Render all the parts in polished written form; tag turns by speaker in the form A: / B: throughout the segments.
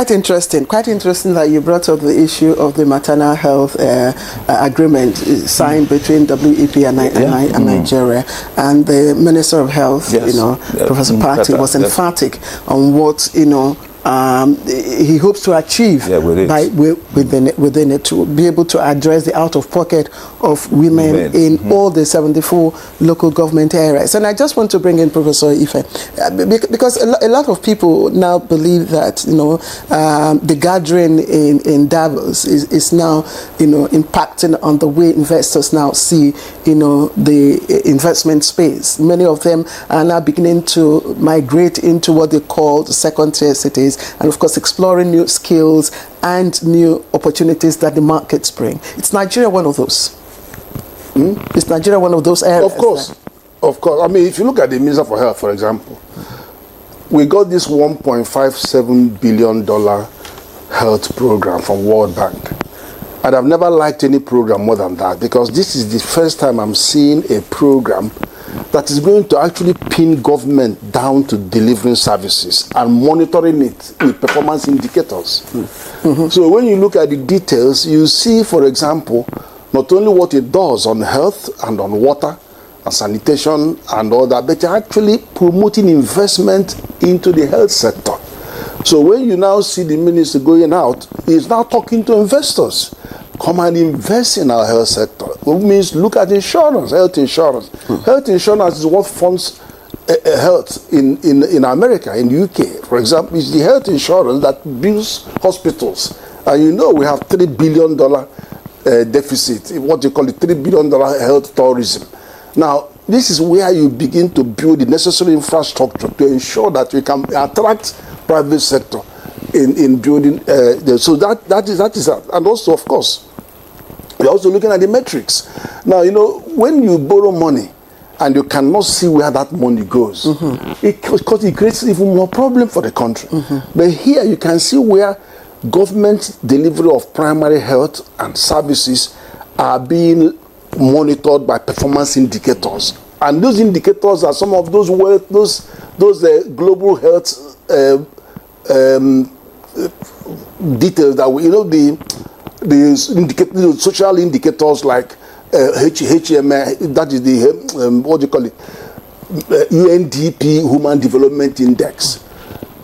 A: Quite interesting that you brought up the issue of the maternal health agreement signed between WEP and Nigeria, and the Minister of Health, Professor Patti, was emphatic on what he hopes to achieve within it to be able to address the out-of-pocket of women in all the 74 local government areas. And I just want to bring in Professor Ife, because a lot of people now believe that the gathering in Davos is now impacting on the way investors now see the investment space. Many of them are now beginning to migrate into what they call the second-tier cities, and of course exploring new skills and new opportunities that the markets bring. Is Nigeria one of those? Is Nigeria one of those areas?
B: Of course. I mean, if you look at the Minister for Health, for example, we got this $1.57 billion health program from World Bank. And I've never liked any program more than that, because this is the first time I'm seeing a program that is going to actually pin government down to delivering services and monitoring it with performance indicators. So when you look at the details, you see, for example, not only what it does on health and on water and sanitation and all that, but actually promoting investment into the health sector. So when you now see the minister going out, he's now talking to investors. Come and invest in our health sector. Which means look at insurance, health insurance. Health insurance is what funds health in America, in the UK. For example, it's the health insurance that builds hospitals. And we have $3 billion deficit, what you call it, $3 billion health tourism. Now, this is where you begin to build the necessary infrastructure to ensure that we can attract private sector in building. So that is that. And also, of course, we're also looking at the metrics. Now, when you borrow money and you cannot see where that money goes, it creates even more problem for the country. But here you can see where government delivery of primary health and services are being monitored by performance indicators. And those indicators are some of those global health details that the social indicators like HMA, that is the what do you call it, UNDP Human Development Index,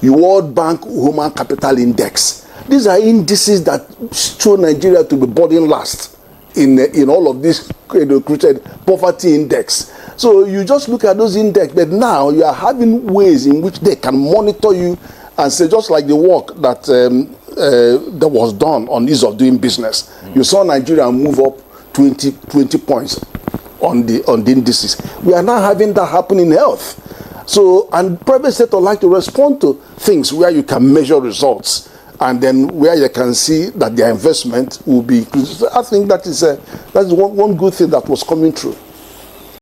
B: World Bank Human Capital Index. These are indices that show Nigeria to be boarding last in all of this created poverty index. So you just look at those index, but now you are having ways in which they can monitor you and say, just like the work that that was done on ease of doing business. You saw Nigeria move up 20 points on the indices. We are now having that happen in health. So, and private sector like to respond to things where you can measure results, and then where you can see that their investment will be increased. I think that is one good thing that was coming through.